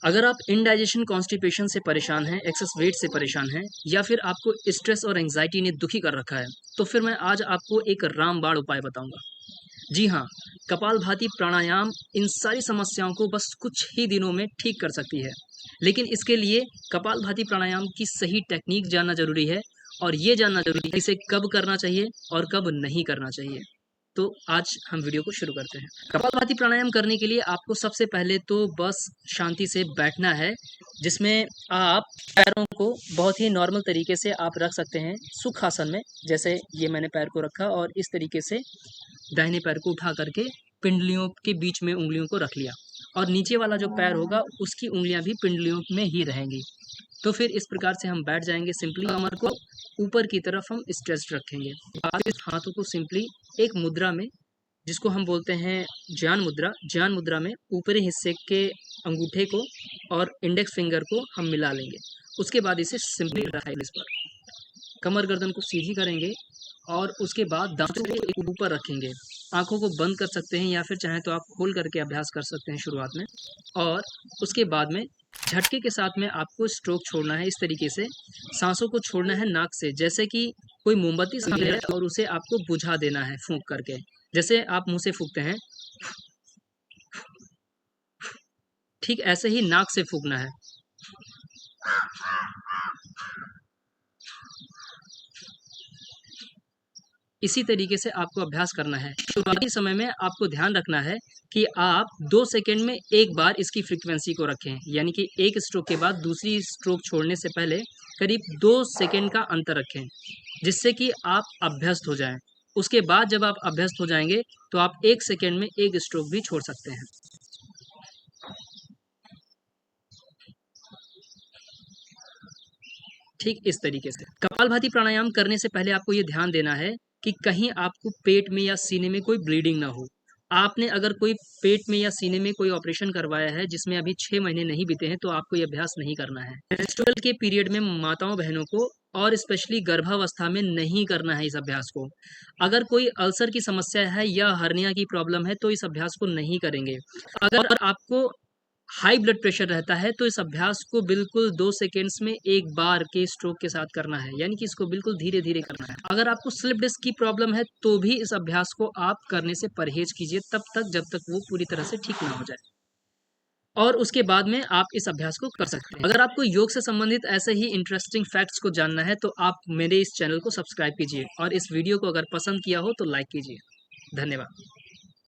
अगर आप indigestion constipation से परेशान हैं, एक्सेस वेट से परेशान हैं या फिर आपको स्ट्रेस और एंग्जाइटी ने दुखी कर रखा है, तो फिर मैं आज आपको एक रामबाण उपाय बताऊंगा। जी हाँ, कपालभाति प्राणायाम इन सारी समस्याओं को बस कुछ ही दिनों में ठीक कर सकती है। लेकिन इसके लिए कपालभाति प्राणायाम की सही टेक्निक जानना ज़रूरी है और ये जानना ज़रूरी है कि इसे कब करना चाहिए और कब नहीं करना चाहिए। तो आज हम वीडियो को शुरू करते हैं। कपालभाति प्राणायाम करने के लिए आपको सबसे पहले तो बस शांति से बैठना है, जिसमें आप पैरों को बहुत ही नॉर्मल तरीके से आप रख सकते हैं सुखासन में। जैसे ये मैंने पैर को रखा और इस तरीके से दाहिने पैर को उठा करके पिंडलियों के बीच में उंगलियों को रख लिया और नीचे वाला जो पैर होगा उसकी उंगलियां भी पिंडलियों में ही रहेंगी। तो फिर इस प्रकार से हम बैठ जाएंगे। सिंपली कमर को ऊपर की तरफ हम स्ट्रेच्ड रखेंगे। बाद इस हाथों को सिंपली एक मुद्रा में, जिसको हम बोलते हैं ज्ञान मुद्रा में ऊपरी हिस्से के अंगूठे को और इंडेक्स फिंगर को हम मिला लेंगे। उसके बाद इसे सिंपली रखेंगे इस पर, कमर गर्दन को सीधी करेंगे और उसके बाद दांतों को एक ऊपर रखेंगे। आंखों को बंद कर सकते हैं या फिर चाहें तो आप खोल करके अभ्यास कर सकते हैं शुरुआत में। और उसके बाद में झटके के साथ में आपको स्ट्रोक छोड़ना है। इस तरीके से सांसों को छोड़ना है नाक से, जैसे कि कोई मोमबत्ती सामने है और उसे आपको बुझा देना है फूंक करके, जैसे आप मुंह से फूंकते हैं, ठीक ऐसे ही नाक से फूंकना है। इसी तरीके से आपको अभ्यास करना है। शुरुआती समय में आपको ध्यान रखना है कि आप 2 सेकंड में एक बार इसकी फ्रीक्वेंसी को रखें, यानी कि एक स्ट्रोक के बाद दूसरी स्ट्रोक छोड़ने से पहले करीब 2 सेकंड का अंतर रखें, जिससे कि आप अभ्यस्त हो जाएं। उसके बाद जब आप अभ्यस्त हो जाएंगे तो आप 1 सेकंड में एक स्ट्रोक भी छोड़ सकते हैं। ठीक इस तरीके से कपालभाति प्राणायाम करने से पहले आपको ये ध्यान देना है कि कहीं आपको पेट में या सीने में कोई ब्लीडिंग ना हो। आपने अगर कोई पेट में या सीने में कोई ऑपरेशन करवाया है जिसमें अभी 6 महीने नहीं बीते हैं, तो आपको ये अभ्यास नहीं करना है। मेंस्ट्रुअल के पीरियड में माताओं बहनों को और स्पेशली गर्भावस्था में नहीं करना है इस अभ्यास को। अगर कोई अल्सर की समस्या है या हर्निया की प्रॉब्लम है तो इस अभ्यास को नहीं करेंगे। अगर आपको हाई ब्लड प्रेशर रहता है तो इस अभ्यास को बिल्कुल 2 सेकेंड्स में एक बार के स्ट्रोक के साथ करना है, यानी कि इसको बिल्कुल धीरे धीरे करना है। अगर आपको स्लिप डिस्क की प्रॉब्लम है तो भी इस अभ्यास को आप करने से परहेज कीजिए तब तक जब तक वो पूरी तरह से ठीक ना हो जाए, और उसके बाद में आप इस अभ्यास को कर सकते हैं। अगर आपको योग से संबंधित ऐसे ही इंटरेस्टिंग फैक्ट्स को जानना है तो आप मेरे इस चैनल को सब्सक्राइब कीजिए और इस वीडियो को अगर पसंद किया हो तो लाइक कीजिए। धन्यवाद।